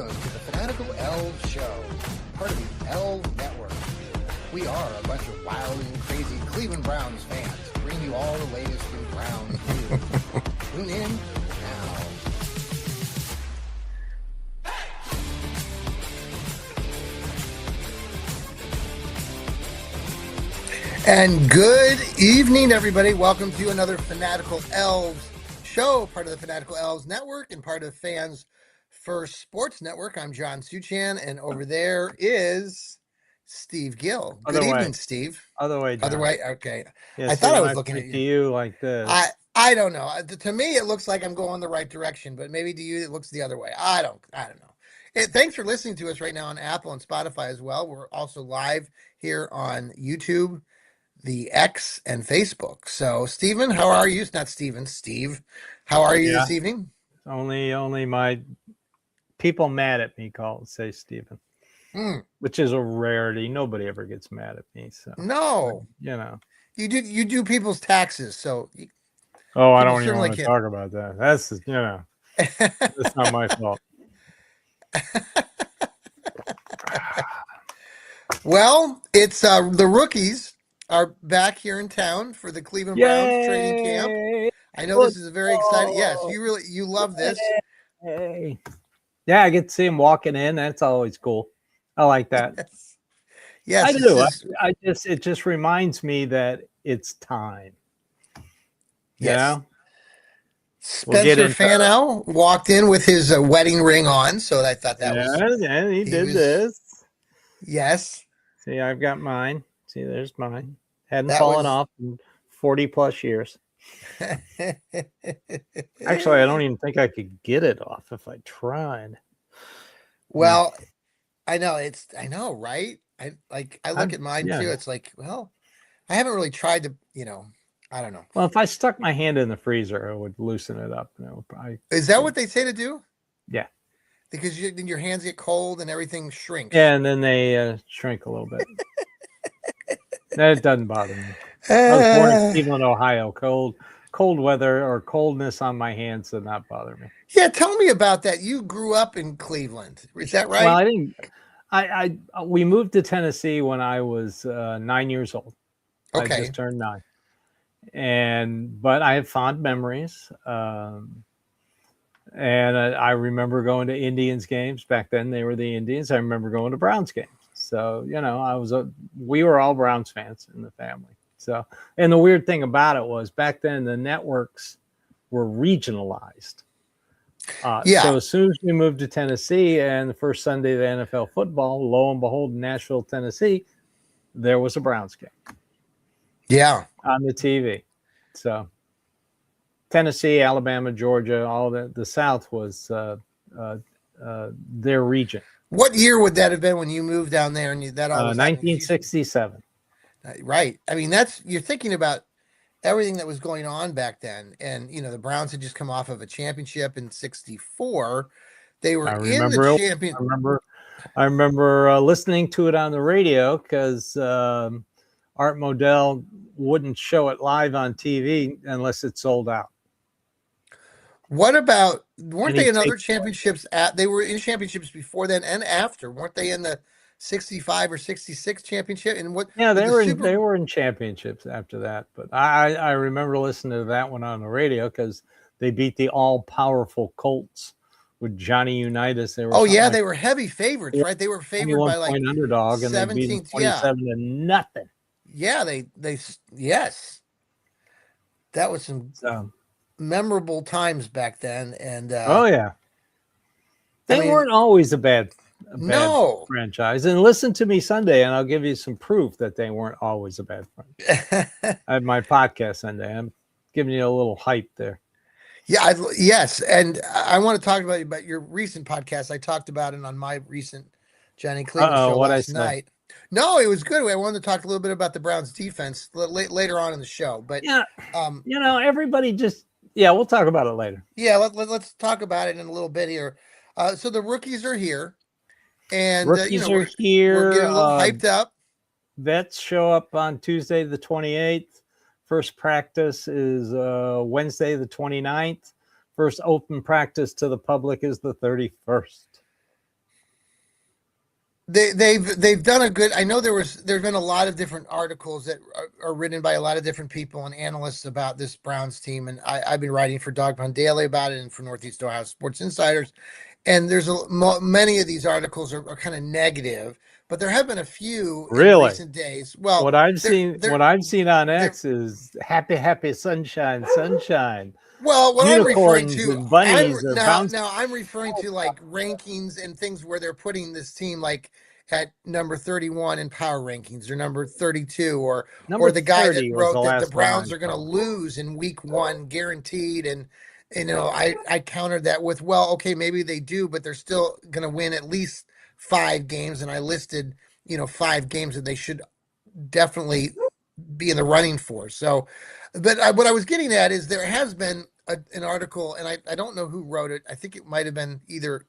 welcome to the Fanatical Elfz Show, part of the Elfz Network. We are a bunch of wild and crazy Cleveland Browns fans, bringing you all the latest in Browns news. Tune in now. And good evening, everybody. Welcome to another Fanatical Elfz Show, part of the Fanatical Elfz Network and part of Fans First Sports Network. I'm John Suchan, and over there is Steve Gill. Good evening, Steve. Other way, John. Other way? Okay. Yeah, I thought I was looking at you like this. I don't know. To me, it looks like I'm going the right direction, but maybe to you, it looks the other way. I don't know. Thanks for listening to us right now on Apple and Spotify as well. We're also live here on YouTube, the X, and Facebook. So, Steven, how are you? It's not Steven, Steve. How are you this evening? Only my people mad at me say Steven, which is a rarity. Nobody ever gets mad at me. So no, you do people's taxes. So, I don't even want to talk about that. That's that's not my fault. Well, it's the rookies are back here in town for the Cleveland Browns training camp. I know this is very exciting. Yes, you love this. Hey. Yeah, I get to see him walking in. That's always cool. I like that. Yes, I do. It just reminds me that it's time. Yes. Spencer Fano walked in with his wedding ring on, so I thought that was. Yeah, he did this. Yes. See, I've got mine. See, there's mine. Hadn't fallen off in 40 plus years. Actually, I don't even think I could get it off if I tried. Well, I know, right? I look at mine too. It's like, well, I haven't really tried to, I don't know. Well, if I stuck my hand in the freezer, it would loosen it up. Is that what they say to do? Yeah. Because then your hands get cold and everything shrinks. Yeah, and then they shrink a little bit. That doesn't bother me. I was born in Cleveland, Ohio. Cold weather or coldness on my hands did not bother me. Yeah, tell me about that. You grew up in Cleveland. Is that right? Well, I didn't. We moved to Tennessee when I was 9 years old. Okay. I just turned 9. But I have fond memories. And I remember going to Indians games. Back then, they were the Indians. I remember going to Browns games. So, we were all Browns fans in the family. So, and the weird thing about it was back then the networks were regionalized. So as soon as we moved to Tennessee and the first Sunday of the NFL football, lo and behold, in Nashville, Tennessee, there was a Browns game. Yeah. On the TV. So Tennessee, Alabama, Georgia, all the South was their region. What year would that have been when you moved down there? And that all was 1967. Right. I mean, you're thinking about everything that was going on back then. And, the Browns had just come off of a championship in 64. They were in the championship. I remember listening to it on the radio because Art Modell wouldn't show it live on TV unless it sold out. What about, weren't they in other championships? They were in championships before then and after. Weren't they in the 65 or 66 championship? And what? Yeah, they were in championships after that. But I remember listening to that one on the radio because they beat the all-powerful Colts with Johnny Unitas. They were heavy favorites, right? They were favored by like underdog, and 17, they beat them 27 to nothing. Yeah, yes. That was some memorable times back then. And they weren't always a bad franchise. And listen to me Sunday, and I'll give you some proof that they weren't always a bad franchise. I have my podcast Sunday. I'm giving you a little hype there. Yeah, yes. And I want to talk about your recent podcast. I talked about it on my recent Johnny Cleveland show last night. No, it was good. I wanted to talk a little bit about the Browns defense later on in the show. But everybody just we'll talk about it later. Yeah, let's talk about it in a little bit here. So the rookies are here, and rookies are here. We're getting a little hyped up. Vets show up on Tuesday the 28th. First practice is Wednesday the 29th. First open practice to the public is the 31st. they've done a good. I know there's been a lot of different articles that are written by a lot of different people and analysts about this Browns team, and I've been writing for Dog Pound Daily about it and for Northeast Ohio Sports Insiders, and there's many of these articles are kind of negative, but there have been a few in Really? recent days. Well, What I've seen on they're X is happy sunshine, sunshine, well, what I'm referring unicorns to, and I'm bunnies are now bouncing. now I'm referring to like rankings and things where they're putting this team like at number 31 in power rankings or number 32 Number or the guy that 30 was the wrote that the last one I Browns are going to saw. lose in week 1 guaranteed, and I countered that with, well, okay, maybe they do, but they're still going to win at least 5 games, and I listed 5 games that they should definitely be in the running for. So, but what I was getting at is there has been an article, and I don't know who wrote it. I think it might have been either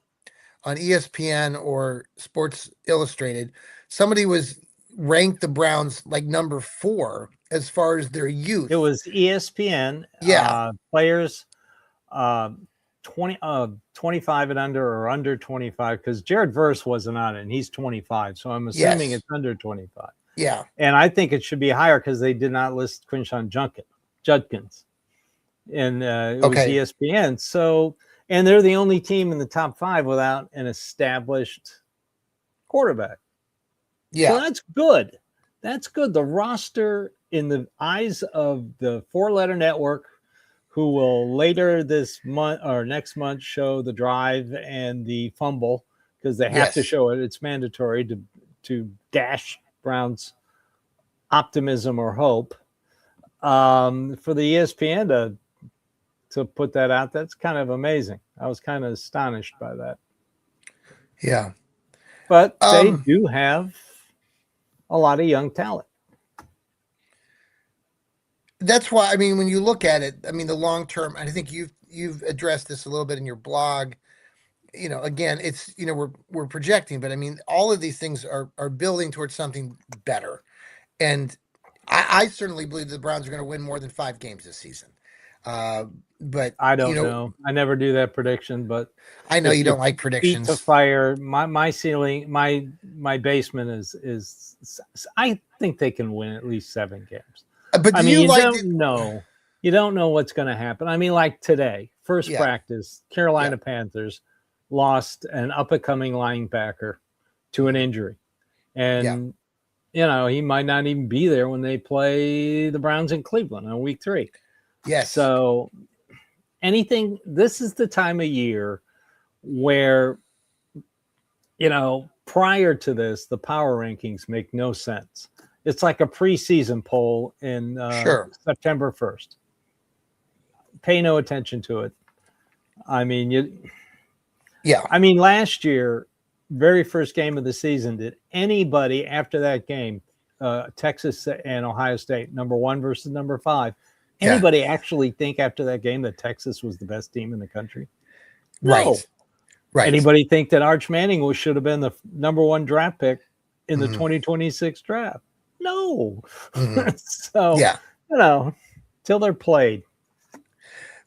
on ESPN or Sports Illustrated. Somebody was ranked the Browns like number 4 as far as their It youth. was ESPN Yeah. players uh, 25 and under or under 25 because Jared Verse wasn't on it and he's 25. So I'm assuming Yes. it's under 25. Yeah. And I think it should be higher because they did not list Quinshawn Judkins. And it was Okay. ESPN. So, and they're the only team in the top 5 without an established quarterback. Yeah. So that's good. That's good. The roster, in the eyes of the 4-letter network, who will later this month or next month show the drive and the fumble because they have to Yes. show it. It's mandatory to dash Browns optimism or hope. For the ESPN to put that out, that's kind of amazing. I was kind of astonished by that. Yeah. But they do have a lot of young talent. That's why, I mean, when you look at it, I mean, the long term, I think you've addressed this a little bit in your blog. Again, it's we're projecting, but I mean, all of these things are building towards something better. And I certainly believe the Browns are going to win more than 5 games this season. But I don't know. I never do that prediction, but I know you don't like feet predictions. to fire. My ceiling, my basement is I think they can win at least 7 games. But I mean, you don't know what's going to happen. I mean, like today, first practice, Carolina Panthers lost an up-and-coming linebacker to an injury. And, he might not even be there when they play the Browns in Cleveland on week 3. Yes. So this is the time of year where, prior to this, the power rankings make no sense. It's like a preseason poll in September 1st. Pay no attention to it. I mean, last year, very first game of the season, did anybody after that game, Texas and Ohio State, number 1 versus number 5, anybody actually think after that game that Texas was the best team in the country? No. Right. Anybody think that Arch Manning should have been the number 1 draft pick in the 2026 draft? No. So, till they're played.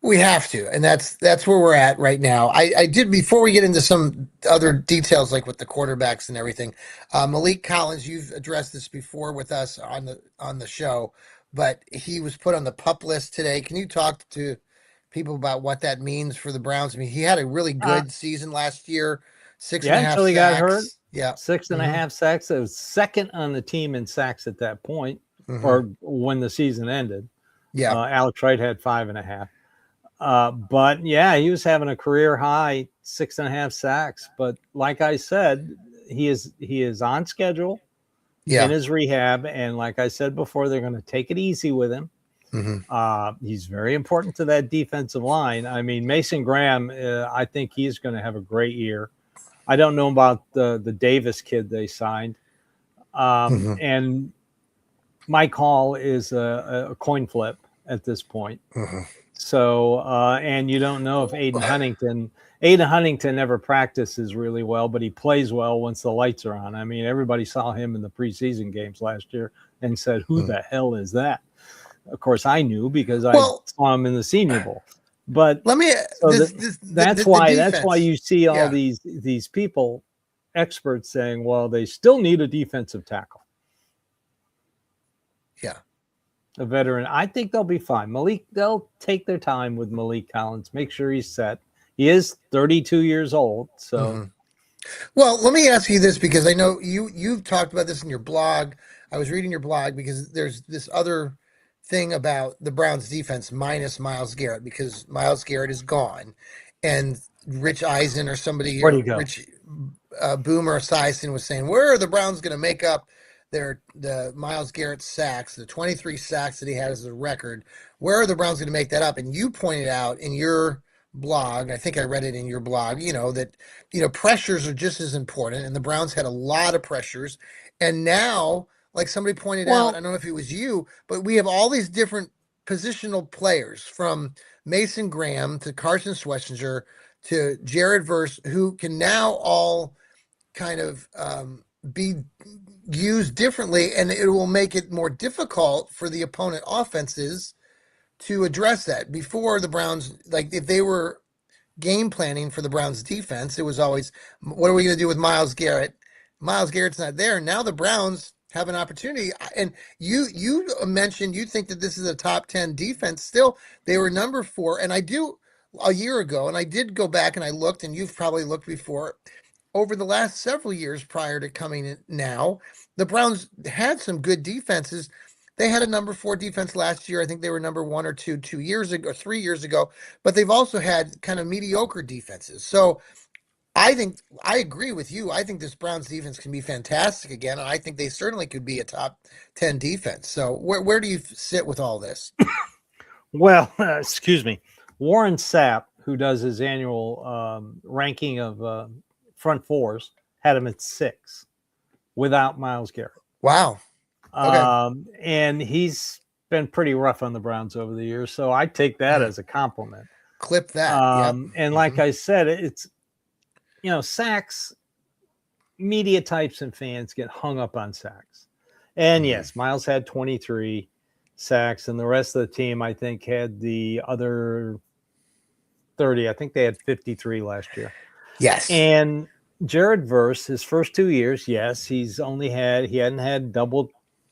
We have to, and that's where we're at right now. I did, before we get into some other details, like with the quarterbacks and everything, Malik Collins, you've addressed this before with us on the show, but he was put on the PUP list today. Can you talk to people about what that means for the Browns? I mean, he had a really good season last year, 6.5 until he got hurt. Yeah, 6.5 sacks. It was second on the team in sacks at that point, or when the season ended. Yeah, Alex Wright had 5.5. But he was having a career high 6.5 sacks. But like I said, he is on schedule in his rehab, and like I said before, they're going to take it easy with him. He's very important to that defensive line. I mean, Mason Graham, I think he's going to have a great year. I don't know about the Davis kid they signed. And Mike Hall is a coin flip at this point. So, and you don't know if Aiden Huntington never practices really well, but he plays well once the lights are on. I mean, everybody saw him in the preseason games last year and said, who the hell is that? Of course, I knew because I saw him in the Senior Bowl. But that's why you see all these people experts saying, well, they still need a defensive tackle. Yeah. A veteran. I think they'll be fine. They'll take their time with Malik Collins, make sure he's set. He is 32 years old, so. Mm-hmm. Well, let me ask you this, because I know you've talked about this in your blog. I was reading your blog because there's this other thing about the Browns defense minus Myles Garrett, because Myles Garrett is gone, and Rich Eisen or somebody, Where'd or he go? Rich Boomer Esiason was saying, where are the Browns going to make up the Myles Garrett sacks, the 23 sacks that he had as a record? Where are the Browns going to make that up? And you pointed out in your blog, I think I read it in your blog, that pressures are just as important, and the Browns had a lot of pressures. And now, like somebody pointed out, I Well, don't know if it was you, but we have all these different positional players, from Mason Graham to Carson Schlesinger to Jared Verse, who can now all kind of be used differently, and it will make it more difficult for the opponent offenses to address that. Before, the Browns, like, if they were game planning for the Browns defense, it was always, what are we going to do with Myles Garrett? Myles Garrett's not there. Now the Browns have an opportunity. And you mentioned you think that this is a top 10 defense. Still, they were number 4. And I do, a year ago, and I did go back and I looked, and you've probably looked before, over the last several years prior to coming in now, the Browns had some good defenses. They had a number 4 defense last year. I think they were number 1 or 2 2 years ago, 3 years ago, but they've also had kind of mediocre defenses. So I think I agree with you. I think this Browns defense can be fantastic again, and I think they certainly could be a top 10 defense. So where do you sit with all this? well, excuse me. Warren Sapp, who does his annual ranking of front fours, had him at 6 without Myles Garrett. Wow. Okay. And he's been pretty rough on the Browns over the years, so I take that as a compliment. Clip that. Yep. And like I said, it's, sacks, media types and fans get hung up on sacks. And yes, Myles had 23 sacks, and the rest of the team, I think, had the other 30. I think they had 53 last year. Yes. And Jared Verse, his first 2 years, yes, he hadn't had double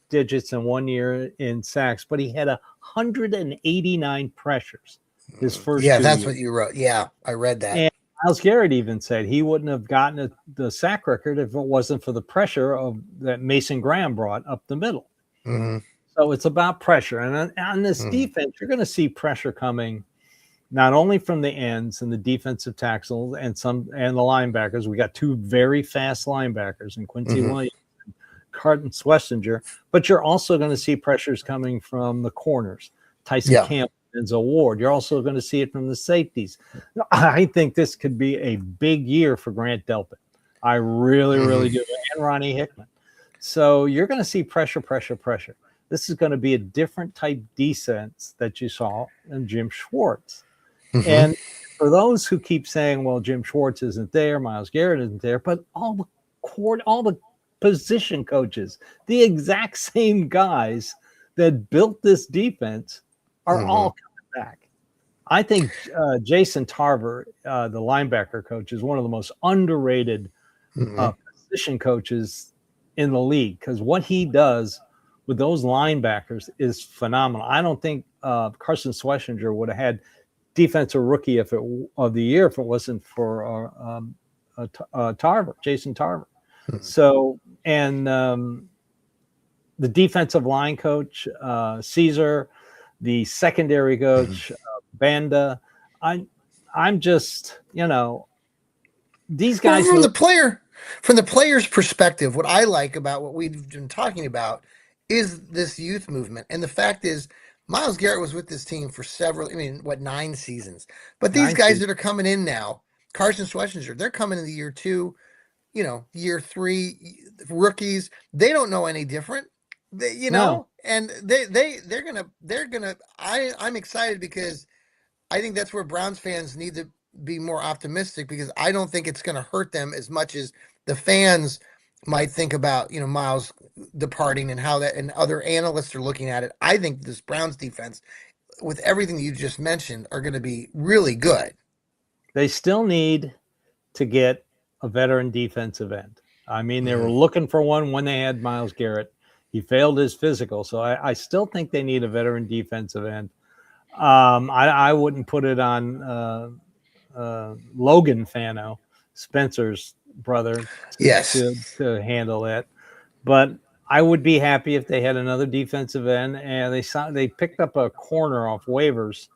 digits in 1 year in sacks, but he had 189 pressures his first 2 that's years. what you wrote. Yeah, I read that. And Myles Garrett even said he wouldn't have gotten the sack record if it wasn't for the pressure that Mason Graham brought up the middle. Mm-hmm. So it's about pressure. And on this defense, you're going to see pressure coming not only from the ends and the defensive tackles and the linebackers. We got 2 very fast linebackers in Quincy Williams and Carson Schlesinger, but you're also going to see pressures coming from the corners, Tyson Campbell, Denzel Ward. You're also going to see it from the safeties. I think this could be a big year for Grant Delpit. I really, really do. And Ronnie Hickman. So you're going to see pressure. This is going to be a different type defense that you saw in Jim Schwartz. And for those who keep saying, well, Jim Schwartz isn't there, Myles Garrett isn't there, but all the position coaches, the exact same guys that built this defense, are all coming back. I think Jason Tarver, the linebacker coach, is one of the most underrated position coaches in the league, because what he does with those linebackers is phenomenal. I don't think Carson Schlesinger would have had defensive rookie of the year if it wasn't for Tarver, Jason Tarver. So, and the defensive line coach, Caesar, the secondary coach, Banda. I'm just, these guys. Well, from the player's perspective, what I like about what we've been talking about is this youth movement. And the fact is, Myles Garrett was with this team for 9 seasons. But these guys that are coming in now, Carson Schlesinger, they're coming in the year 2, year 3 rookies. They don't know any different. And they're gonna. I'm excited, because I think that's where Browns fans need to be more optimistic, because I don't think it's going to hurt them as much as the fans might think about, Myles departing and how that, and other analysts are looking at it. I think this Browns defense, with everything you just mentioned, are going to be really good. They still need to get a veteran defensive end. I mean, they were Mhm. looking for one when they had Myles Garrett. He failed his physical, so I still think they need a veteran defensive end. I wouldn't put it on Logan Fano, Spencer's brother, Yes. to handle it. But I would be happy if they had another defensive end, and they picked up a corner off waivers.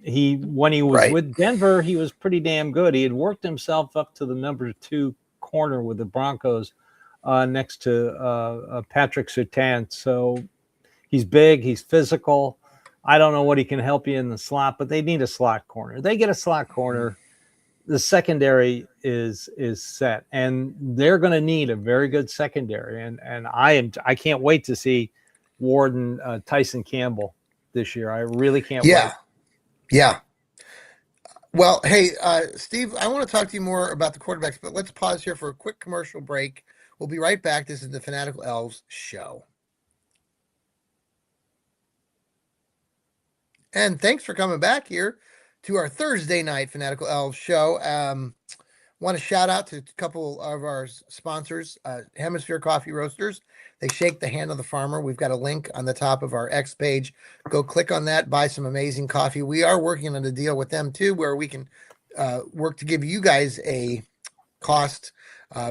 He when he was Right. with Denver, he was pretty damn good. He had worked himself up to the number 2 corner with the Broncos, next to Patrick Surtain. So he's big, he's physical. I don't know what he can help you in the slot, but they need a slot corner. They get a slot corner, the secondary is set, and they're going to need a very good secondary. And I can't wait to see Warden Tyson Campbell this year. I really can't Yeah. wait. Yeah. Well, hey, Steve, I want to talk to you more about the quarterbacks, but let's pause here for a quick commercial break. We'll be right back. This is the Fanatical Elves show. And thanks for coming back here to our Thursday night Fanatical Elves show. Want to shout out to a couple of our sponsors, Hemisphere Coffee Roasters. They shake the hand of the farmer. We've got a link on the top of our X page. Go click on that, buy some amazing coffee. We are working on a deal with them too, where we can work to give you guys a cost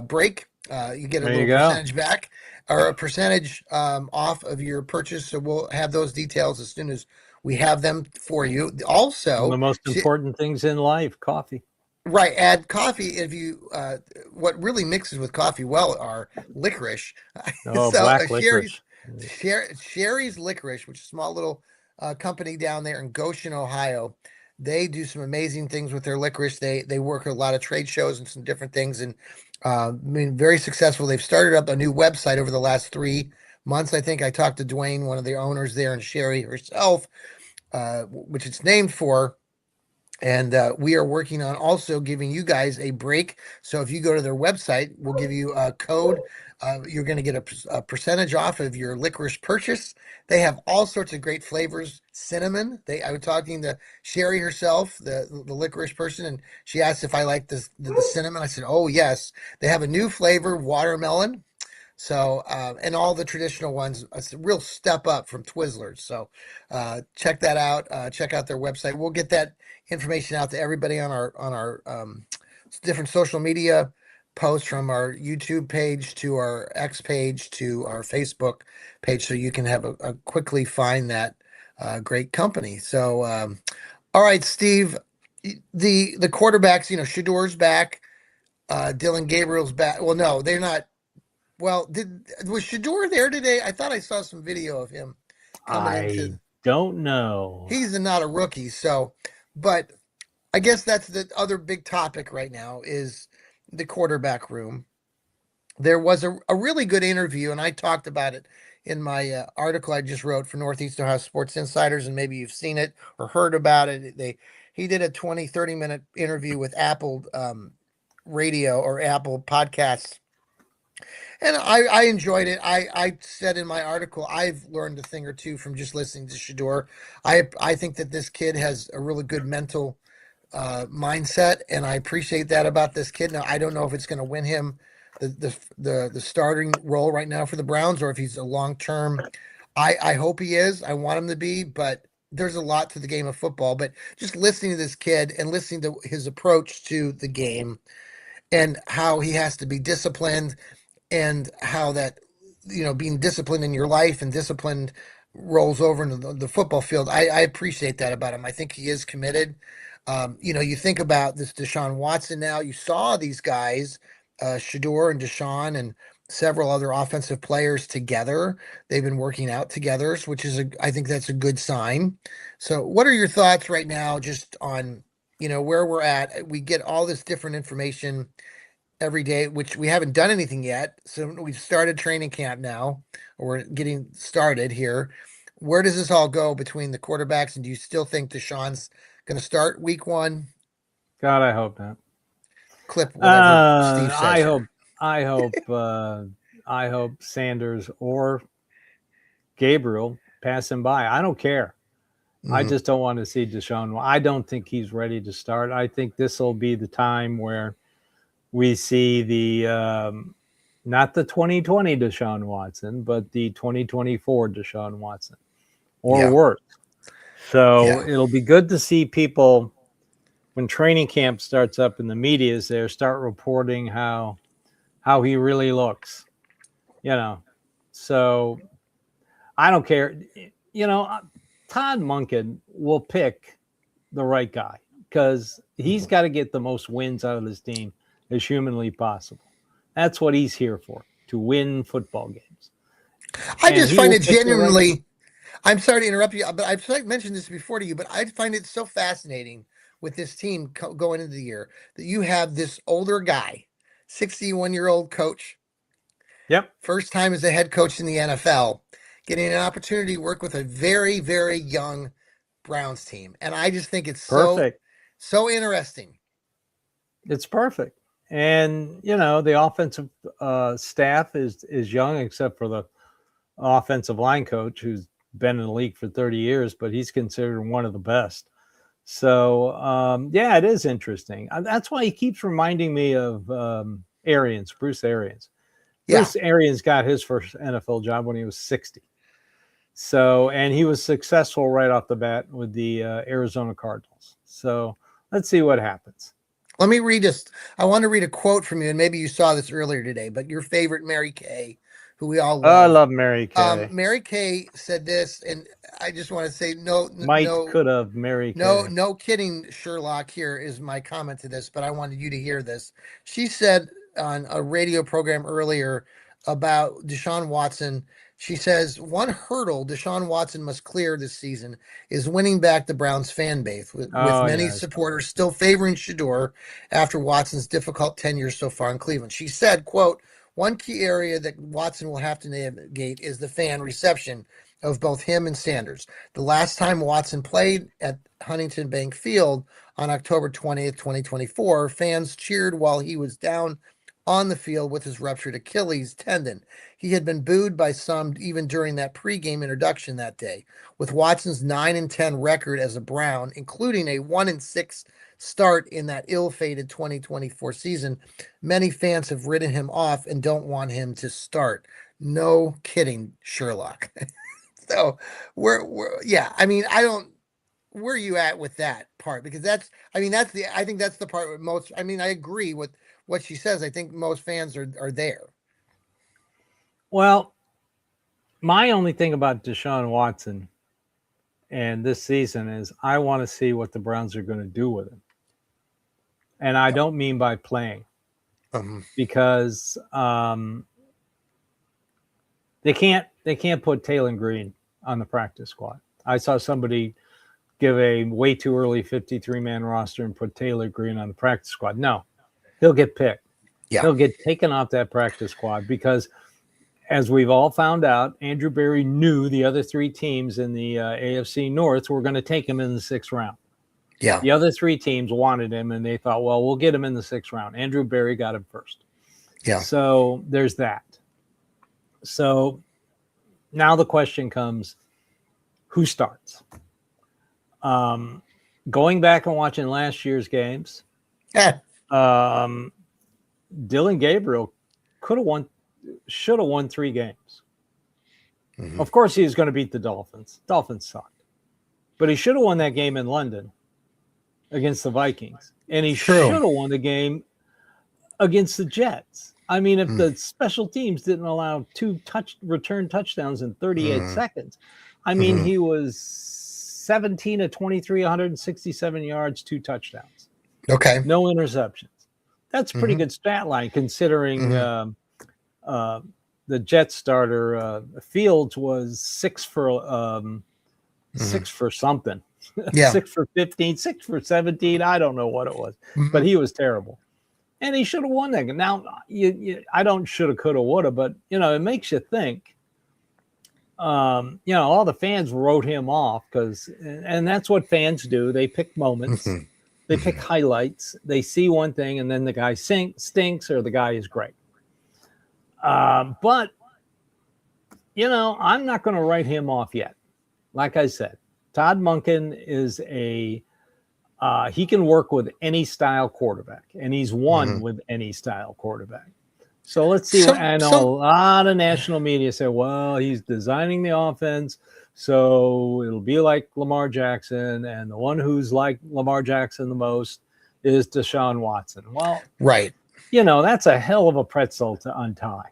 break. You get a There you little go. percentage back or a percentage off of your purchase. So we'll have those details as soon as we have them for you. One of the Also, most important things in life, coffee. right, add coffee if you. What really mixes with coffee well are licorice. Oh, So black licorice. Sherry's Licorice, which is a small little company down there in Goshen, Ohio. They do some amazing things with their licorice. They work at a lot of trade shows and some different things, and I mean, very successful. They've started up a new website over the last 3 months. I think I talked to Dwayne, one of the owners there, and Sherry herself, which it's named for. And we are working on also giving you guys a break. So if you go to their website, we'll give you a code. You're going to get a percentage off of your licorice purchase. They have all sorts of great flavors. Cinnamon. I was talking to Sherry herself, the licorice person, and she asked if I like the cinnamon. I said, oh yes. They have a new flavor, watermelon. So, and all the traditional ones, it's a real step up from Twizzlers. So, check that out. Check out their website. We'll get that information out to everybody on our different social media posts, from our YouTube page to our X page to our Facebook page, so you can have a quickly find that great company. So, all right, Steve, the quarterbacks, Shador's back, Dylan Gabriel's back. Well, no, they're not. Well, was Shador there today? I thought I saw some video of him coming I into. don't know. He's not a rookie, so, but I guess that's the other big topic right now is the quarterback room. There was a really good interview, and I talked about it in my article I just wrote for Northeast Ohio Sports Insiders, and maybe you've seen it or heard about it. He did a 20-30 minute interview with Apple radio or Apple podcasts, and I enjoyed it. I said in my article, I've learned a thing or two from just listening to Shador. I think that this kid has a really good mental mindset, and I appreciate that about this kid. Now, I don't know if it's going to win him the starting role right now for the Browns, or if he's a long term. I hope he is. I want him to be, but there's a lot to the game of football. But just listening to this kid and listening to his approach to the game and how he has to be disciplined, and how that, being disciplined in your life and disciplined rolls over into the football field. I appreciate that about him. I think he is committed. You think about this Deshaun Watson. Now you saw these guys, Shador and Deshaun and several other offensive players together. They've been working out together, which is I think that's a good sign. So what are your thoughts right now just on, where we're at? We get all this different information every day, which we haven't done anything yet. So we've started training camp now, or we're getting started here. Where does this all go between the quarterbacks? And do you still think Deshaun's going to start week one? God, I hope not. Clip whatever Steve I says hope, here. I hope, I hope Sanders or Gabriel pass him by. I don't care. I Hmm. just don't want to see Deshaun. I don't think he's ready to start. I think this will be the time where We see the not the 2020 Deshaun Watson, but the 2024 Deshaun Watson, or Yeah. worse. So Yeah. it'll be good to see people when training camp starts up and the media is there, start reporting how he really looks. You know, so I don't care. You know, Todd Monken will pick the right guy because he's got to get the most wins out of this team as humanly possible. That's what he's here for, to win football games. I And just he find will it pick the right guy. genuinely. I'm sorry to interrupt you, but I've mentioned this before to you, but I find it so fascinating with this team going into the year that you have this older guy, 61-year-old coach, Yep. first time as a head coach in the NFL, getting an opportunity to work with a very, very young Browns team. And I just think it's Perfect. so interesting. It's perfect. And, you know, the offensive staff is young, except for the offensive line coach who's been in the league for 30 years, but he's considered one of the best. So, yeah, it is interesting. That's why he keeps reminding me of Arians, Bruce Arians. Yeah. Bruce Arians got his first NFL job when he was 60. So, and he was successful right off the bat with the Arizona Cardinals. So, let's see what happens. Let me read this. I want to read a quote from you, and maybe you saw this earlier today, but your favorite Mary Kay, who we all Oh, I love. love Mary Kay. Mary Kay said this, and I just want to say Might could have Mary Kay. no kidding, Sherlock. Here is my comment to this, but I wanted you to hear this. She said on a radio program earlier about Deshaun Watson. She says one hurdle Deshaun Watson must clear this season is winning back the Browns fan base, with Oh, many yes. supporters still favoring Shador after Watson's difficult tenure so far in Cleveland. She said, quote, one key area that Watson will have to navigate is the fan reception of both him and Sanders. The last time Watson played at Huntington Bank Field on October 20th, 2024, fans cheered while he was down on the field with his ruptured Achilles tendon. He had been booed by some even during that pregame introduction that day. With Watson's 9-10 record as a Brown, including a 1-6 start in that ill-fated 2024 season, many fans have written him off and don't want him to start. No kidding, Sherlock. So we're yeah, I mean, I don't where are you at with that part? Because I think that's the part where most I mean, I agree with what she says. I think most fans are there. Well, my only thing about Deshaun Watson and this season is I want to see what the Browns are going to do with him. And I don't mean by playing, because they can't put Taylor Green on the practice squad. I saw somebody give a way too early 53-man roster and put Taylor Green on the practice squad. No, he'll get picked. Yeah. He'll get taken off that practice squad because, as we've all found out, Andrew Berry knew the other three teams in the AFC North were going to take him in the 6th round. Yeah. The other three teams wanted him, and they thought, well, we'll get him in the 6th round. Andrew Berry got him first. Yeah. So there's that. So now the question comes, who starts? Going back and watching last year's games, Dylan Gabriel should have won 3 games. Mm-hmm. Of course, he was going to beat the Dolphins. Dolphins sucked. But he should have won that game in London against the Vikings. And he should have won the game against the Jets. I mean, if the special teams didn't allow 2 return touchdowns in 38 seconds, I mean, he was 17 of 23, 167 yards, 2 touchdowns. Okay. No interceptions. That's a pretty good stat line considering the Jets starter Fields was 6 for 6 for something. Yeah. 6 for 15, 6 for 17. I don't know what it was, but he was terrible. And he should have won that game. Now, I don't shoulda, coulda, woulda, but, you know, it makes you think. You know, all the fans wrote him off and that's what fans do. They pick moments. They pick highlights. They see one thing, and then the guy stinks or the guy is great. But, you know, I'm not going to write him off yet. Like I said, Todd Monken is a He can work with any style quarterback, and he's won Mhm. with any style quarterback. So let's see. Some I know a some lot of national media say, well, he's designing the offense, so it'll be like Lamar Jackson, and the one who's like Lamar Jackson the most is Deshaun Watson. Well, right. that's a hell of a pretzel to untie.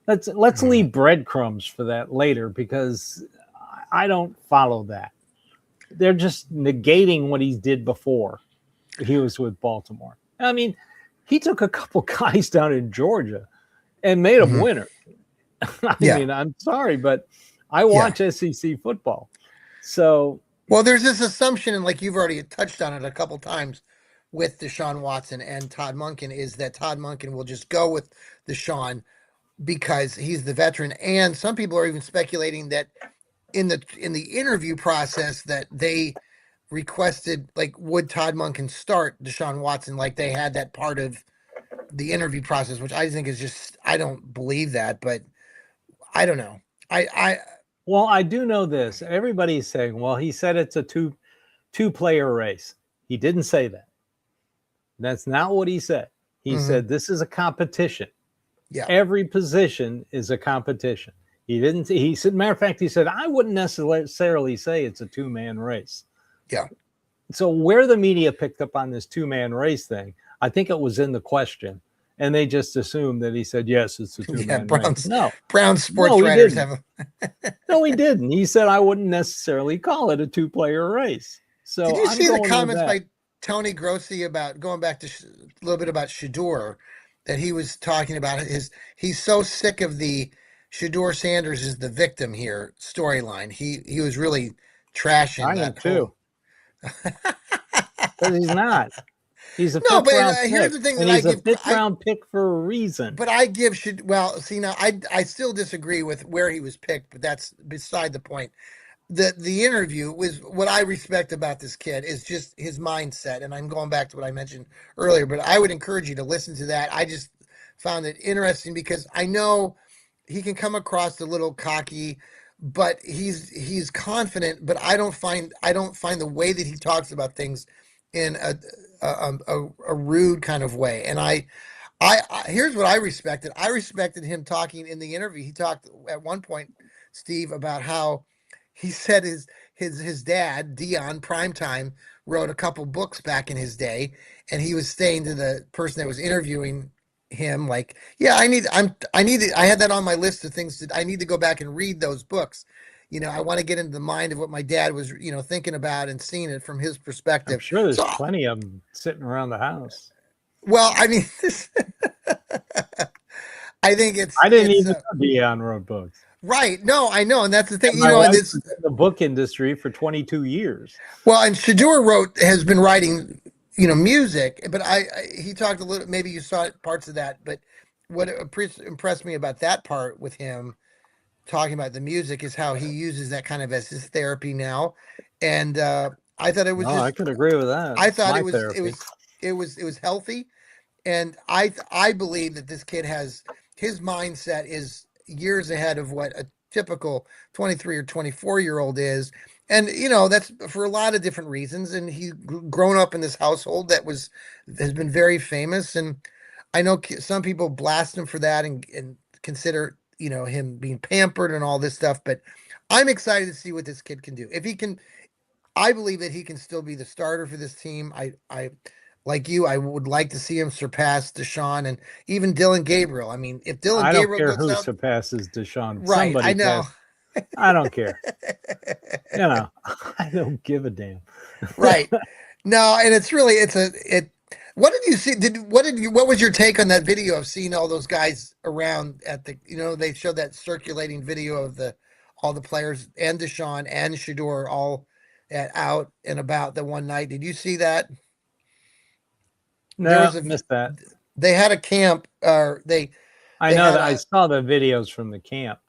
Let's Mhm. leave breadcrumbs for that later, because I don't follow that. They're just negating what he did before he was with Baltimore. I mean, he took a couple guys down in Georgia and made them Mhm. winners. I Yeah. mean, I'm sorry, but I Yeah. watch SEC football. So, Well, there's this assumption, and like you've already touched on it a couple times with Deshaun Watson and Todd Monken, is that Todd Monken will just go with Deshaun because he's the veteran. And some people are even speculating that in the interview process that they requested, like, would Todd Monken start Deshaun Watson, like they had that part of the interview process, which I think is just, I don't believe that, but I don't know. I well, I do know this. Everybody's saying, well, he said it's a two player race. He didn't say that. That's not what he said. He mhm, said this is a competition. yeah, Every position is a competition. He didn't. He said, matter of fact, he said, I wouldn't necessarily say it's a two-man race. yeah, So where the media picked up on this two-man race thing, I think it was in the question, and they just assumed that he said, yes, it's a yeah. two-man race. Browns No, Browns sports no, he writers didn't. have No, he didn't. He said, I wouldn't necessarily call it a two-player race. Did So you I'm see the going with comments that. by Tony Grossi about going back to a little bit about Shador, that he was talking about he's so sick of the Shador Sanders is the victim here storyline. He was really trashing I am that whole. too, because he's not. He's a No, fifth but round here's pick, the thing and that I he's a give fifth I round pick for a reason. but I give should well see now I still disagree with where he was picked, but that's beside the point. The interview was what I respect about this kid is just his mindset, and I'm going back to what I mentioned earlier, but I would encourage you to listen to that. I just found it interesting because I know he can come across a little cocky, but he's confident, but I don't find the way that he talks about things in a rude kind of way. And I here's what I respected. I respected him talking in the interview. He talked at one point, Steve, about how he said his dad, Dion Primetime, wrote a couple books back in his day, and he was saying to the person that was interviewing him, like, yeah, I had that on my list of things that I need to go back and read those books. I want to get into the mind of what my dad was, thinking about and seeing it from his I'm perspective. sure there's So, plenty of them sitting around the house. well, I mean, I think it's I didn't it's even be on road books. right. No, I know, and that's the thing. And my And wife this was in the book industry for 22 years. well, and Shador has been writing, music, but he talked a little. Maybe you saw parts of that, but what impressed me about that part with him talking about the music is how he uses that kind of as his therapy now, and I thought it was No, I just. could agree with that. I It's thought my it was it therapy. was it was healthy, and I believe that this kid has his mindset is years ahead of what a typical 23 or 24-year-old is. And that's for a lot of different reasons, and he's grown up in this household that has been very famous. And I know some people blast him for that and consider him being pampered and all this stuff, but I'm excited to see what this kid can do. If he can, I believe that he can still be the starter for this team. I like you. I would like to see him surpass Deshaun and even Dylan Gabriel. I mean, if Dylan I don't Gabriel care goes who out, surpasses Deshaun. right? I Somebody know. pass. I don't care. I don't give a damn. Right. No, and it's really it's a it. What did you see? What was your take on that video of seeing all those guys around at the? They showed that circulating video of all the players and Deshaun and Shador all out and about the one night. Did you see that? There No, was a missed that. they had a camp or I they know had that I a saw the videos from the camp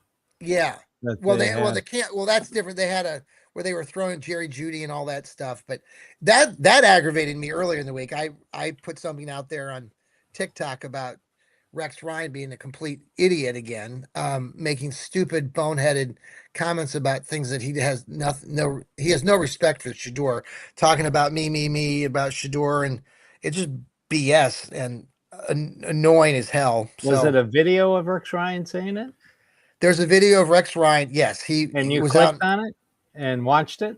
yeah. that Well, they the had. camp. Well, that's different. They had a where they were throwing Jerry Judy and all that stuff, but that aggravated me earlier in the week. I put something out there on TikTok about Rex Ryan being a complete idiot again, making stupid, boneheaded comments about things that he has nothing, no, he has no respect for Shador, talking about me about Shador, and it's just BS and annoying as hell. Was So it a video of Rex Ryan saying it? there's a video of Rex Ryan. Yes, And he you was out. clicked on it and watched it?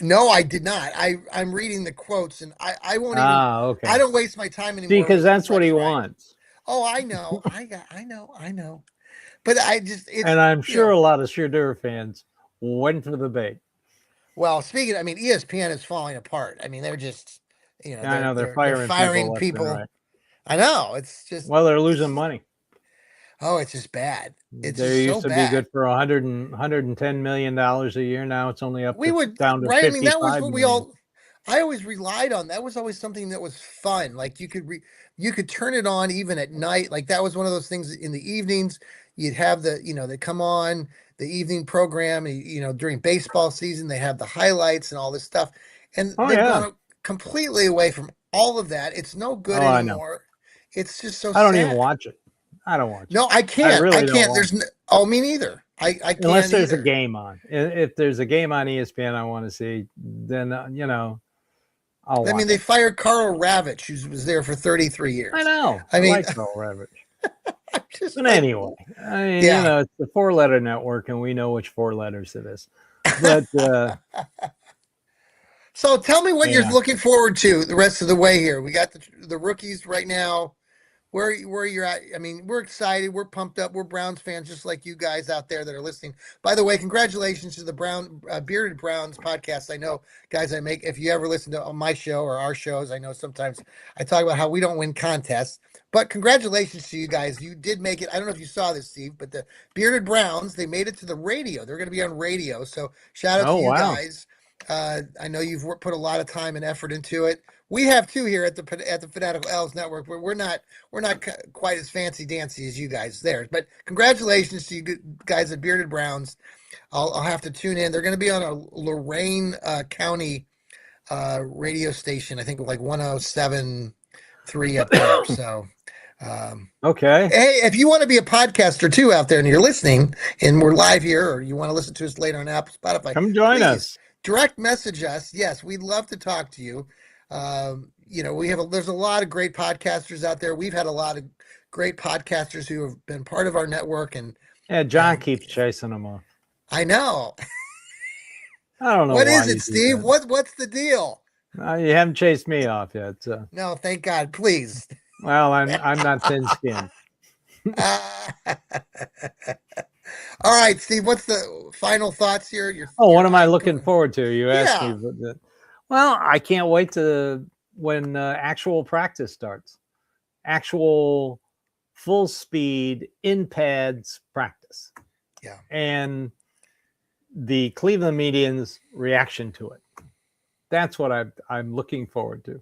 No, I did not. I'm reading the quotes, and I won't even. Ah, I okay. don't waste my time See, anymore because with that's what he Rex Ryan. wants. Oh, I know. I know. But I just And it's I'm you know sure a lot of Shador fans went for the bait. well speaking. I mean, ESPN is falling apart. I mean, they're just I know they're they're firing people firing left and people. right. I know it's just Well, they're losing it's money. oh it's just bad. It's They just so used to be bad. good for 110 million dollars a year. Now it's only up We to would down to right. I mean, that was 55 what we million. all. I always relied on. That was always something that was fun. Like you could turn it on even at night. Like that was one of those things in the evenings. You'd have they come on the evening program. During baseball season, they have the highlights and all this stuff, and Oh they've yeah. gone completely away from all of that. It's no good Oh, I know. anymore. It's just so I don't even sad. watch it. I don't watch it. No, I I can't. I really don't can't. watch it. Oh, me neither. I Unless can't there's a either. game on. If there's a game on ESPN I want to see, then I'll I mean, watch they it. fired Carl Ravitch, who was there for 33 I years. know. I I mean, like Bill Ravitch. I'm just But like, anyway, I mean, yeah. it's the four-letter network, and we know which four letters it is. But So tell me what you're yeah, looking forward to the rest of the way here. We got the rookies right now. Where you're at? I mean, we're excited. We're pumped up. We're Browns fans, just like you guys out there that are listening. By the way, congratulations to the Bearded Browns podcast. I know, guys. If you ever listen to my show or our shows, I know sometimes I talk about how we don't win contests. But congratulations to you guys. You did make it. I don't know if you saw this, Steve, but the Bearded Browns, they made it to the radio. They're going to be on radio. So shout out to oh you wow, guys. I know you've put a lot of time and effort into it. We have too here at the Fanatical Elves Network. Where we're not quite as fancy dancy as you guys there. But congratulations to you guys at Bearded Browns. I'll have to tune in. They're going to be on a Lorain County radio station. I think like 107.3 up there. So. okay, Hey, if you want to be a podcaster too out there and you're listening and we're live here or you want to listen to us later on Apple, Spotify, come join please us. direct message us. Yes, we'd love to talk to you. There's a lot of great podcasters out there. We've had a lot of great podcasters who have been part of our network Yeah, John and keeps chasing them off. I know. I don't know What why is you it, do Steve? that. What's the deal? You haven't chased me off yet. So. No, thank God, please. Well, I'm not thin-skinned. All right, Steve, what's the final thoughts here? What am I looking forward to? You asked me. Yeah. Well, I can't wait to when actual practice starts. Actual full speed in pads practice. Yeah. And the Cleveland median's reaction to it. That's what I'm looking forward to.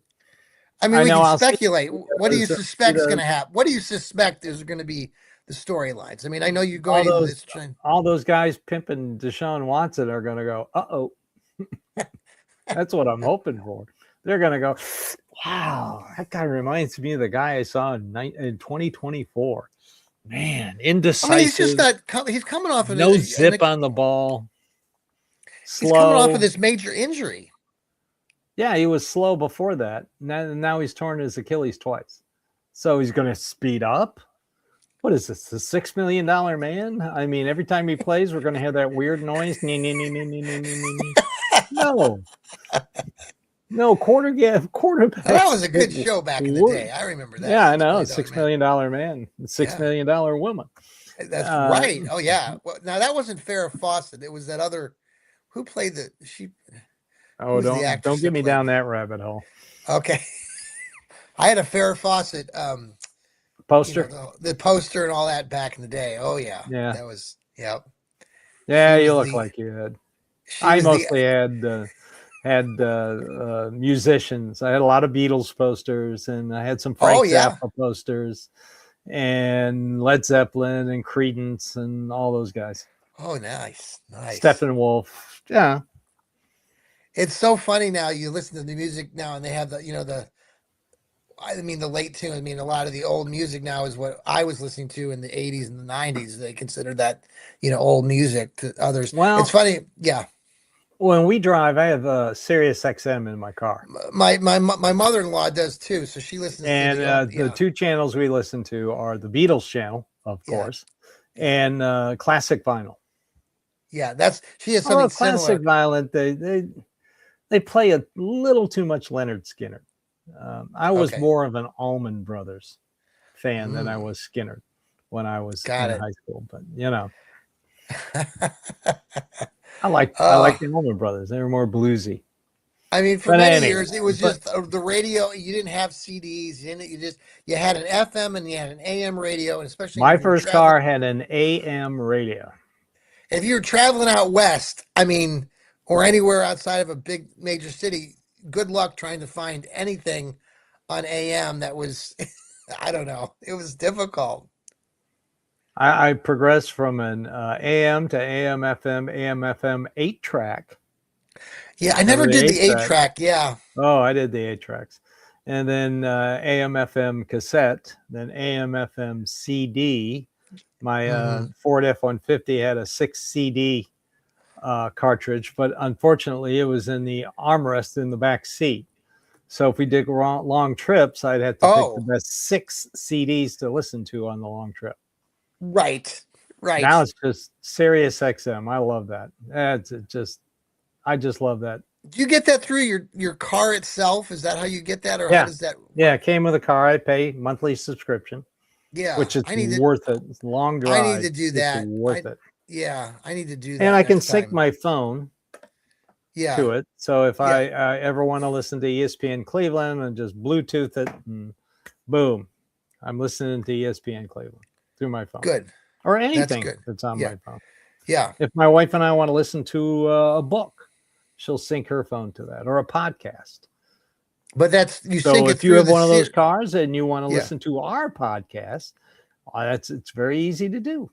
I mean, we know can I'll speculate. What do you suspect is the- going to happen? What do you suspect is going to be the storylines? I mean, I know you're all going into this. all those guys pimping Deshaun Watson are going to go, uh-oh. That's what I'm hoping for. They're going to go, wow, that guy reminds me of the guy I saw in 2024. Man, indecisive. I mean, he's just not. He's coming off of no zip on the ball. Slow. He's coming off of this major injury. Yeah, he was slow before that. Now he's torn his Achilles twice. So he's going to speed up. What is this? The $6 million man? I mean, every time he plays, we're going to have that weird noise. No, quarterback. That was a good show back in the day. I remember that. Yeah, I know. $6 million man, $6 million woman. That's right. Oh yeah. Well, now that wasn't Farrah Fawcett. It was that other. Who played the she? Oh, don't get me down that rabbit hole. Okay. I had a Farrah Fawcett poster, the poster and all that back in the day. Oh yeah, that was yep. Yeah, you look like you had. I mostly had musicians. I had a lot of Beatles posters, and I had some Frank Zappa posters, and Led Zeppelin and Creedence and all those guys. Oh, nice. Steppenwolf, yeah. It's so funny now. You listen to the music now, and they have the I mean, the late tune. I mean, a lot of the old music now is what I was listening to in the 80s and the 90s. They consider that, old music to others. It's Well, funny. Yeah. when we drive, I have a Sirius XM in my car, My mother-in-law does too. So she listens to and the old, the yeah. two channels we listen to are the Beatles channel, of Yeah. course, Yeah. and classic vinyl. Yeah. She has Although something classic similar. vinyl, they play a little too much Leonard Skinner. I was Okay. more of an Allman Brothers fan than I Mm, was Skinner when I was got in it. high school. But I like uh, the Allman Brothers. They were more bluesy. I mean, for But many anyway, years, it was but just the radio. You didn't have CDs. You had an FM and you had an AM radio, and especially my when you were first traveling. car had an AM radio. If you were traveling out west, I mean, or anywhere outside of a big major city, good luck trying to find anything on AM that was, I don't know, it was difficult. I progressed from an AM to AM FM, AM FM 8 track. Yeah, I never Remember the did the 8 8 track? track. Yeah. Oh, I did the 8 tracks. And then AM FM cassette, then AM FM CD. My Hmm. Ford F 150 had a 6 CD cartridge, but unfortunately, it was in the armrest in the back seat. So if we did long trips, I'd have to pick the Oh, best 6 CDs to listen to on the long trip. right. Now Right. it's just Sirius XM. I love that. I just love that. Do you get that through your car itself? Is that how you get that, or how Yeah. does that Yeah. work? It came with a car. I pay monthly subscription, Yeah, which it's worth it. It's long I need to drives. do It's that. worth it. Yeah, I need to do And that I can next sync time. my phone Yeah. to it. So if Yeah. I ever want to listen to ESPN Cleveland and just Bluetooth it, and boom, I'm listening to ESPN Cleveland through my phone Good. or That's anything good. that's on Yeah. my phone. Yeah. If my wife and I want to listen to a book, she'll sync her phone to that or a podcast. But you So sync it if you through have the one of those series. cars and you want to Yeah. listen to our podcast, it's very easy to do.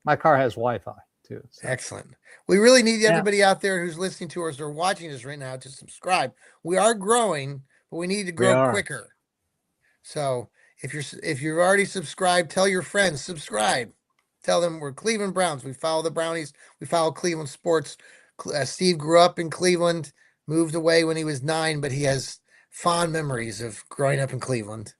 My car has Wi-Fi too. So. Excellent. We really need Yeah, everybody out there who's listening to us or watching us right now to subscribe. We are growing, but we need to we grow are. quicker. So if you've already subscribed, tell your friends, subscribe. Tell them we're Cleveland Browns. We follow the Brownies. We follow Cleveland sports. Steve grew up in Cleveland, moved away when he was 9, but he has fond memories of growing up in Cleveland.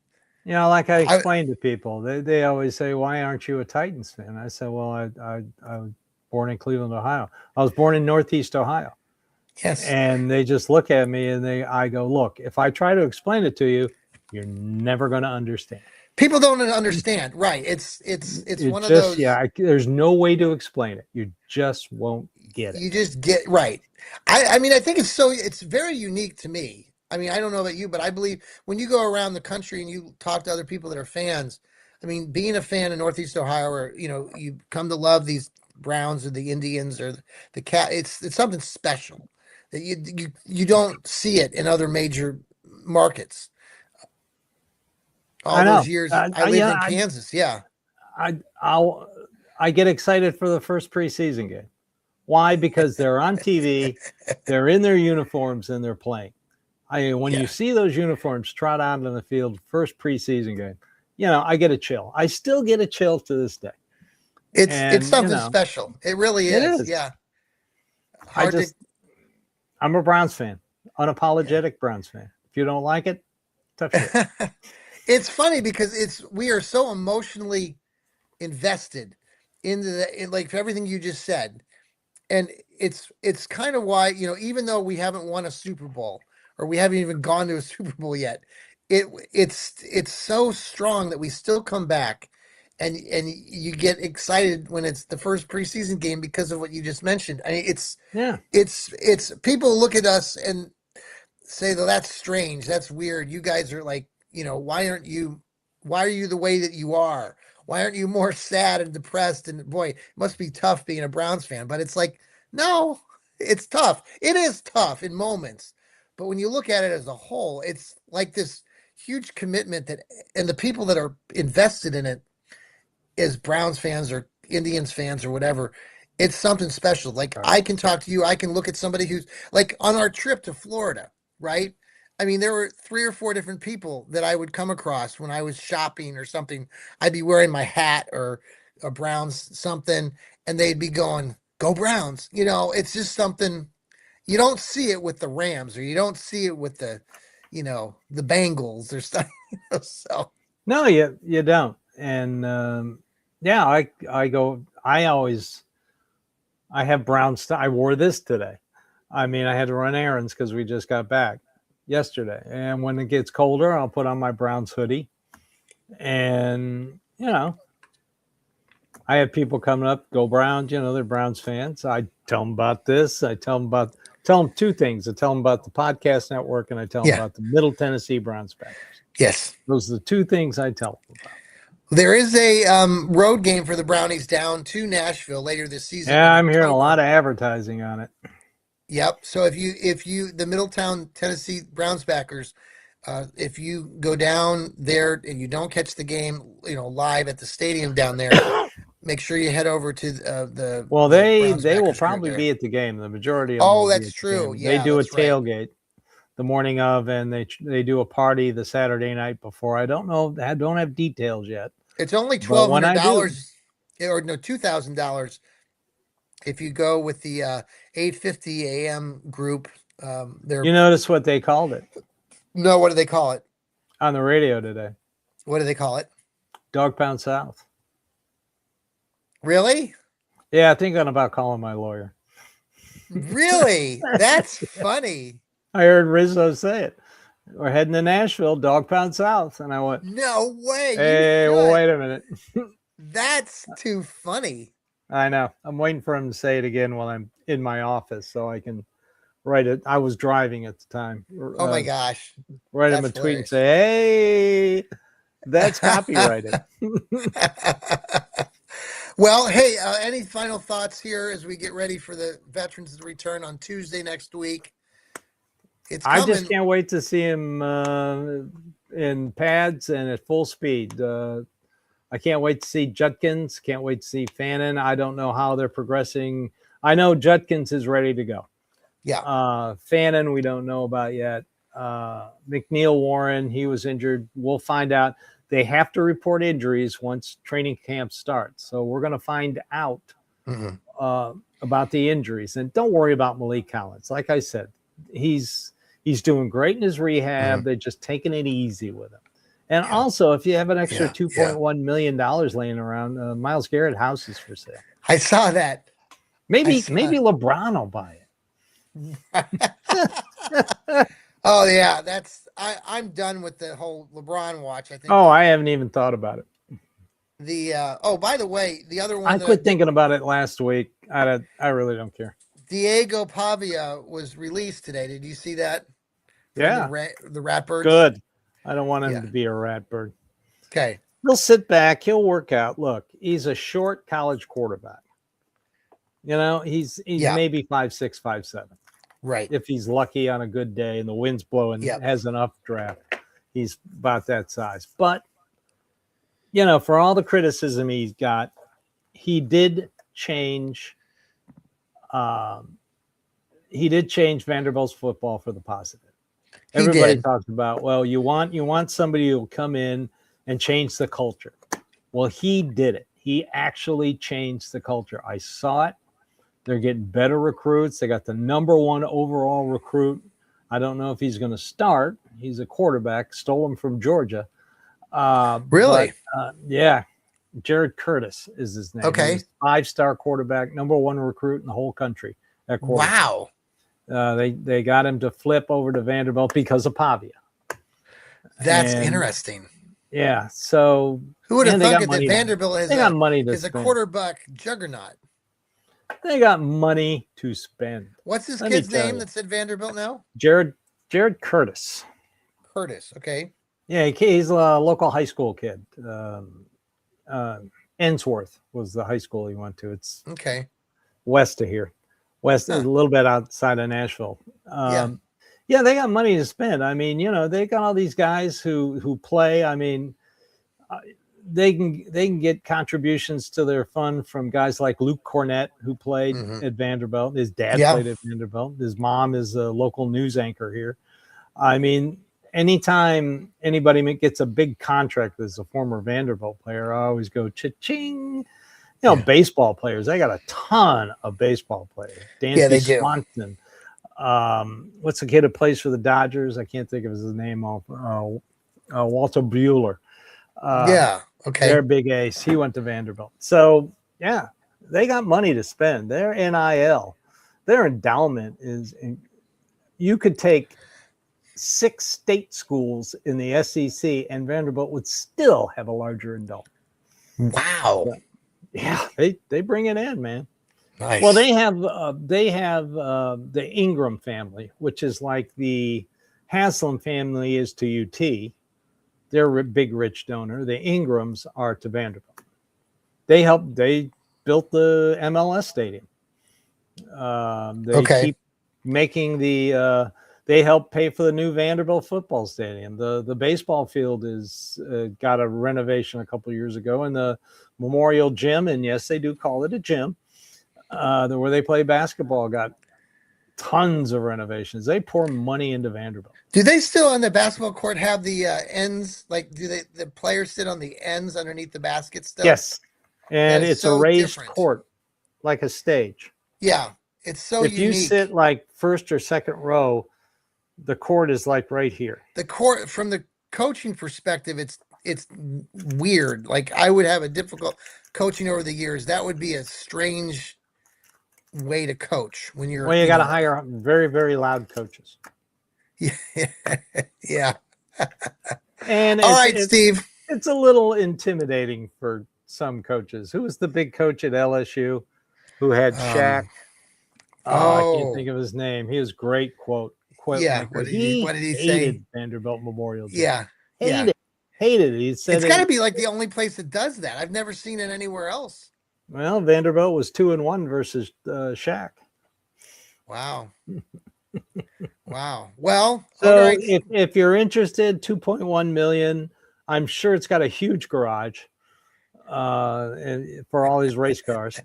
Like I I explained to people, they always say, "Why aren't you a Titans fan?" I said, "Well, I was born in Cleveland, Ohio. I was born in Northeast Ohio." Yes. And they just look at me and I go, "Look, if I try to explain it to you, you're never going to understand." People don't understand. Right. It's It one of just, those. yeah, there's no way to explain it. You just won't get it. You just get right. I mean, I think it's very unique to me. I mean, I don't know about you, but I believe when you go around the country and you talk to other people that are fans, I mean, being a fan in Northeast Ohio, or you come to love these Browns or the Indians or the Cat, it's something special that you don't see it in other major markets. All I those know. years I lived Yeah, in Kansas, yeah. I'll I get excited for the first preseason game. Why? Because they're on TV, they're in their uniforms, and they're playing. When you Yeah. see those uniforms trot out on the field, first preseason game, I get a chill. I still get a chill to this day, It's and something special. It really it is. is. Yeah. I Hard to just, I'm a Browns fan, yeah. unapologetic Browns fan. If you don't like it, tough shit. It's funny because we are so emotionally invested like everything you just said, and it's kind of why even though we haven't won a Super Bowl or we haven't even gone to a Super Bowl yet, it's so strong that we still come back, and you get excited when it's the first preseason game because of what you just mentioned. I mean, Yeah, it's people look at us and say, "Well, that's strange. That's weird. You guys are like, why are you the way that you are? Why aren't you more sad and depressed?" And boy, it must be tough being a Browns fan. But it's like, no, it's tough. It is tough in moments. But when you look at it as a whole, it's like this huge commitment and the people that are invested in it as Browns fans or Indians fans or whatever, it's something special. Like right. I can talk to you, I can look at somebody who's like on our trip to Florida, right? I mean, there were 3 or 4 different people that I would come across when I was shopping or something. I'd be wearing my hat or a Browns something, and they'd be going, "Go Browns!" It's just something you don't see it with the Rams, or you don't see it with the Bengals or stuff. So No, you don't. And yeah, I go. I have brown stuff. I wore this today. I mean, I had to run errands because we just got back yesterday. And when it gets colder, I'll put on my Browns hoodie. And, I have people coming up, go Browns, they're Browns fans. I tell them about this. I tell them 2 things. I tell them about the podcast network, and I tell them yeah, about the Middle Tennessee Browns Packers. yes. Those are the 2 things I tell them about. There is a road game for the Brownies down to Nashville later this season. Yeah, I'm hearing a lot of advertising on it. Yep. So if you the Middletown Tennessee Browns backers, if you go down there and you don't catch the game, live at the stadium down there, make sure you head over to the. Well, the they Browns will backers probably group be there. at the game. The majority of them. Oh, that's true. They Yeah, do a that's right. tailgate the morning of, and they do a party the Saturday night before. I don't know. I don't have details yet. It's only But when I do, $1,200 or no $2,000 if you go with the 8:50 a.m. group. you notice what they called it No, what do they call it? on the radio today? What do they call it? Dog Pound South. Really? Yeah, I think I'm about calling my lawyer. Really? That's funny. I heard Rizzo say it. We're heading to Nashville, Dog Pound South. And I went, No way. hey, well, wait a minute. That's too funny. I know. I'm waiting for him to say it again while I'm in my office so I can write it. I was driving at the time. Oh my gosh. Write him a tweet and say, hey, that's copyrighted. Well, hey, any final thoughts here as we get ready for the veterans to return on Tuesday next week? It's coming. I just can't wait to see him in pads and at full speed. I can't wait to see Judkins. Can't wait to see Fannin. I don't know how they're progressing. I know Judkins is ready to go. Yeah. Fannin, we don't know about yet. McNeil Warren, he was injured. We'll find out. They have to report injuries once training camp starts. So we're going to find out about the injuries. And don't worry about Malik Collins. Like I said, he's doing great in his rehab. They're just taking it easy with him. And also, if you have an extra $2.1 million laying around, Myles Garrett house is for sale. I saw that. Maybe LeBron will buy it. Oh yeah, I'm done with the whole LeBron watch. I think. Oh, I haven't even thought about it. By the way, the other one I quit thinking about it last week. I really don't care. Diego Pavia was released today. Did you see that? Yeah. The Ratbirds. Good. I don't want him to be a Ratbird. Okay. He'll sit back. He'll work out. Look, he's a short college quarterback. He's maybe 5'6", 5'7". Right. If he's lucky on a good day and the wind's blowing, has an updraft, he's about that size. But, for all the criticism he's got, he did change Vanderbilt's football for the positive. Everybody talks about, well, you want somebody who will come in and change the culture. Well, he did it. He actually changed the culture. I saw it. They're getting better recruits. They got the #1 overall recruit. I don't know if he's going to start. He's a quarterback. Stole him from Georgia. Really? But, yeah. Jared Curtis is his name. Okay. 5-star quarterback, #1 recruit in the whole country. Wow. They got him to flip over to Vanderbilt because of Pavia. That's interesting. Yeah. So who would have thought that Vanderbilt is a quarterback juggernaut? They got money to spend. What's his kid's name that's at Vanderbilt now? Jared Curtis. Curtis. Okay. Yeah, he's a local high school kid. Ensworth was the high school he went to. It's west of here. A little bit outside of Nashville. Yeah, they got money to spend. I mean, they got all these guys who play. I mean, they can get contributions to their fund from guys like Luke Cornett, who played at Vanderbilt. His dad played at Vanderbilt. His mom is a local news anchor here. I mean, anytime anybody gets a big contract as a former Vanderbilt player, I always go cha-ching. Yeah. Baseball players, they got a ton of baseball players. Yeah, Dansby they do. Swanson. What's the kid who plays for the Dodgers? I can't think of his name off. Walter Bueller. Yeah. Okay. Their big ace. He went to Vanderbilt. So, yeah, they got money to spend. Their NIL, their endowment is, you could take 6 state schools in the SEC and Vanderbilt would still have a larger endowment. Wow. Yeah, they bring it in, man. Nice. Well, they have the Ingram family, which is like the Haslam family is to UT. They're a big rich donor. The Ingrams are to Vanderbilt. They built the MLS stadium. They keep making they help pay for the new Vanderbilt football stadium. The baseball field is got a renovation a couple of years ago, and the Memorial Gym, and yes, they do call it a gym, where they play basketball, got tons of renovations. They pour money into Vanderbilt. Do they still on the basketball court have the ends? Like, do the players sit on the ends underneath the basket still? Yes, and it's so a raised different. court, like a stage. Yeah, it's so if unique. You sit like first or second row, the court is like right here. The court, from the coaching perspective, it's weird. Like, I would have a difficult coaching over the years. That would be a strange way to coach when you're. Well, you got to hire very, very loud coaches. Yeah. Yeah. And all right, Steve. It's a little intimidating for some coaches. Who was the big coach at LSU who had Shaq? I can't think of his name. He was great quote. Yeah. What did he hated say? Vanderbilt Memorial Gym. Yeah. Hated it. He said it's got to be like the only place that does that. I've never seen it anywhere else. Well, Vanderbilt was 2-1 versus Shaq. Wow. Wow. Well, so right. if you're interested, 2.1 million. I'm sure it's got a huge garage for all these race cars.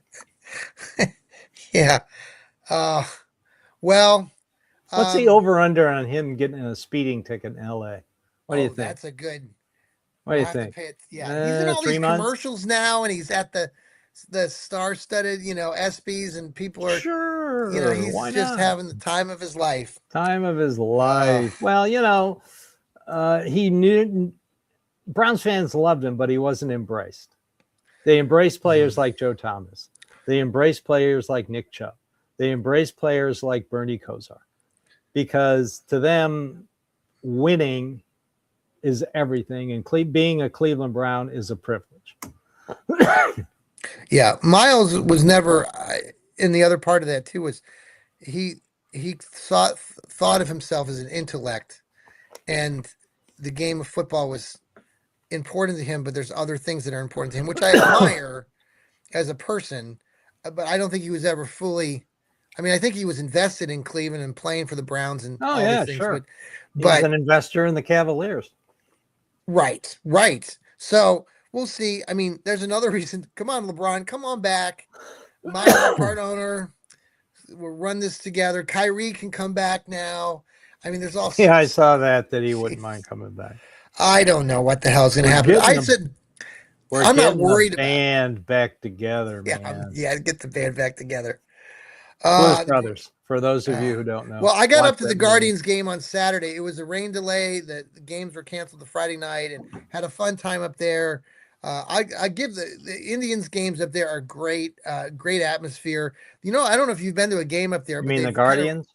Yeah. Well, what's the over under on him getting a speeding ticket in LA? What do you think? That's a good. What do you think? He's in all these commercials now, and he's at the star-studded, ESPYs, and people are sure. He's just having the time of his life. Time of his life. Well, he knew Browns fans loved him, but he wasn't embraced. They embraced players like Joe Thomas. They embraced players like Nick Chubb. They embraced players like Bernie Kosar, because to them, winning is everything, and being a Cleveland Brown is a privilege. Yeah, Miles was never. And the other part of that too was he thought of himself as an intellect, and the game of football was important to him. But there's other things that are important to him, which I admire as a person. But I don't think he was ever fully. I mean, I think he was invested in Cleveland and playing for the Browns and all these things. Sure. But he was an investor in the Cavaliers. Right. So we'll see. I mean, there's another reason. Come on, LeBron. Come on back. My part owner. We'll run this together. Kyrie can come back now. I mean, there's also. Yeah, I saw that he wouldn't mind coming back. I don't know what the hell is going to happen. I said, I'm not worried about the band back together, man. Yeah, get the band back together. Blues Brothers, for those of you who don't know. Well, I got up to the Guardians game on Saturday. It was a rain delay. The games were canceled the Friday night, and had a fun time up there. I give the Indians games up there are great, great atmosphere. I don't know if you've been to a game up there. You mean the Guardians?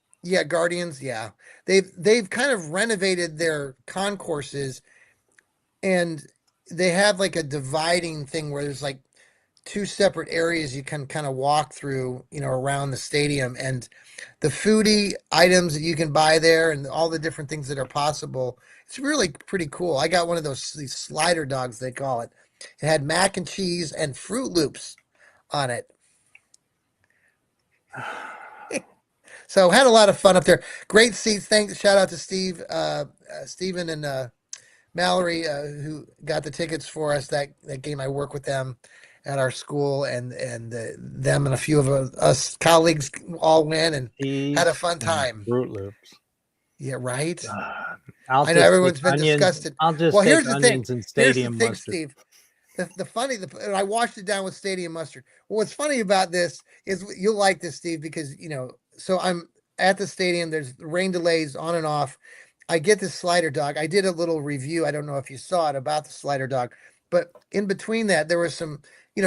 Guardians. Yeah, they've kind of renovated their concourses, and they have like a dividing thing where there's like two separate areas you can kind of walk through, around the stadium, and the foodie items that you can buy there and all the different things that are possible. It's really pretty cool. I got one of these slider dogs, they call it. It had mac and cheese and Fruit Loops on it. So had a lot of fun up there. Great seats. Thanks. Shout out to Steven and Mallory, who got the tickets for us that game. I work with them at our school, and them and a few of us colleagues all went and had a fun time. Fruit Loops. Yeah, right. I'll I know just take everyone's been onions. disgusted. I'll just Well, take here's the thing. onions and Here's the stadium thing, mustard. Steve. And I washed it down with stadium mustard. Well, what's funny about this is you'll like this, Steve, because so I'm at the stadium. There's rain delays on and off. I get this slider dog. I did a little review. I don't know if you saw it about the slider dog, but in between that, there was some,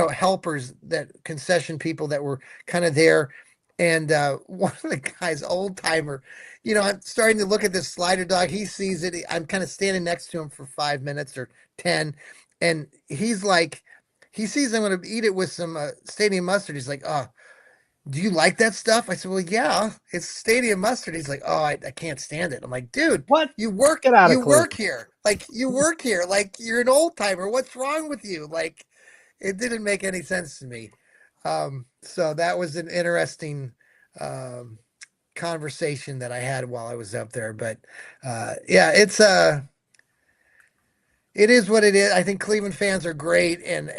helpers, that concession people that were kind of there. And one of the guys, old timer, I'm starting to look at this slider dog. He sees it. I'm kind of standing next to him for 5 minutes or 10. And he's like, he sees I'm going to eat it with some stadium mustard. He's like, oh, do you like that stuff? I said, well, yeah, it's stadium mustard. He's like, oh, I can't stand it. I'm like, dude, What? you work, Get out of you work Cleveland. here. Like, you work here. Like, you're an old timer. What's wrong with you? Like, it didn't make any sense to me. So that was an interesting um, conversation that I had while I was up there. But yeah, it is what it is. I think Cleveland fans are great, and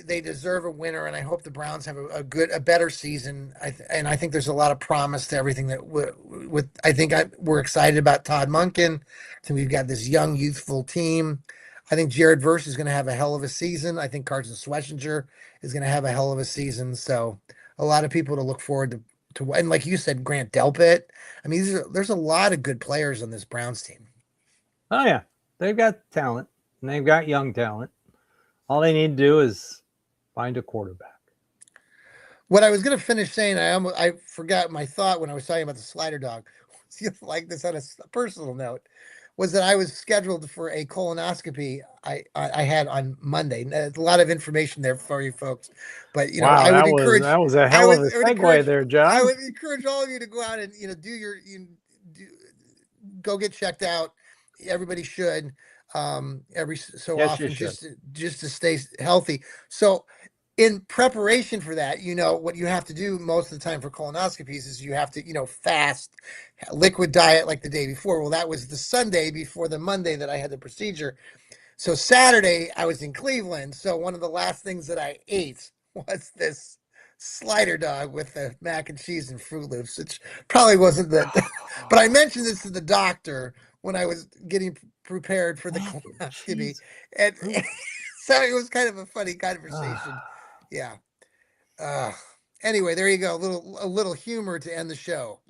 they deserve a winner. And I hope the Browns have a better season. And I think there's a lot of promise to everything that with. We're excited about Todd Monken. I think we've got this young, youthful team. I think Jared Verse is going to have a hell of a season. I think Carson Schwarzenegger is going to have a hell of a season. So a lot of people to look forward to. And like you said, Grant Delpit. I mean, there's a lot of good players on this Browns team. Oh yeah, they've got talent and they've got young talent. All they need to do is find a quarterback. What I was going to finish saying, I forgot my thought when I was talking about the slider dog. Like this on a personal note, was that I was scheduled for a colonoscopy I had on Monday. A lot of information there for you folks, but Wow, I would that was a I hell would, of a I would segue encourage there, John. all of you to go out and go get checked out. Everybody should every so Yes, you often, should. just to stay healthy. So in preparation for that, what you have to do most of the time for colonoscopies is you have to, fast, liquid diet like the day before. Well, that was the Sunday before the Monday that I had the procedure. So Saturday I was in Cleveland. So one of the last things that I ate was this slider dog with the mac and cheese and Fruit Loops, which probably wasn't that. But I mentioned this to the doctor when I was getting prepared for the colonoscopy, and so it was kind of a funny conversation. Yeah. Uh, anyway, there you go. A little humor to end the show.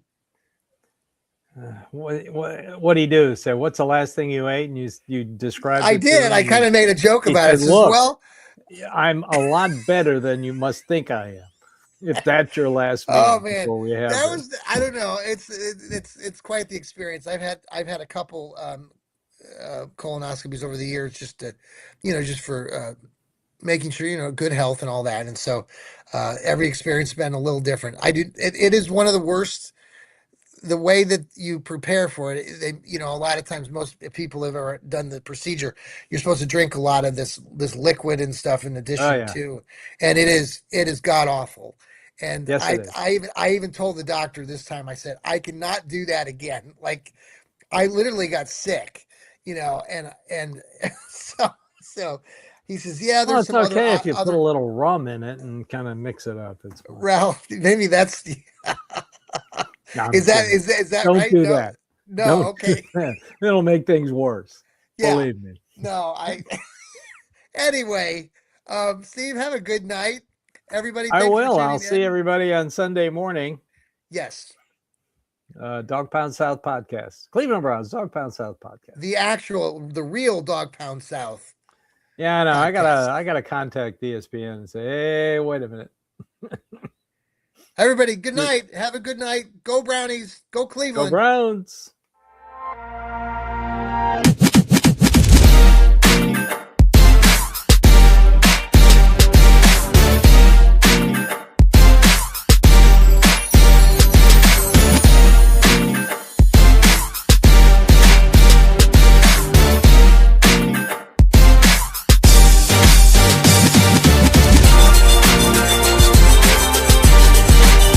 What do you do? Say, what's the last thing you ate? And you described I it to did. him. I kind of made a joke He about it. said, Says, "Look, well, I'm a lot better than you must think I am. If that's your last oh meal man, before we have that this." was, I don't know. It's quite the experience. I've had a couple colonoscopies over the years, just for making sure good health and all that. And so every experience has been a little different. It is one of the worst. The way that you prepare for it, a lot of times most people have ever done the procedure. You're supposed to drink a lot of this liquid and stuff in Oh addition yeah, to, and it is god awful. And yes it is. I even told the doctor this time. I said I cannot do that again. Like I literally got sick, and so he says, yeah, Well, there's it's some other okay if you put a other. little rum in it and kind of mix it up. It's fine. Well, maybe that's the. No, I'm Is that kidding. is that Don't right? do No, that. no. Don't do Okay. that. It'll make things worse. Yeah. Believe me. No, I anyway, Steve, have a good night. Everybody, I thanks for will. I'll tuning see in. everybody on Sunday morning. Yes, Dog Pound South podcast. Cleveland Browns Dog Pound South podcast. the real Dog Pound South. Yeah, I know. Podcast. I gotta contact ESPN and say, hey, wait a minute. Everybody, good night. Have a good night. Go Brownies. Go Go Cleveland. Browns.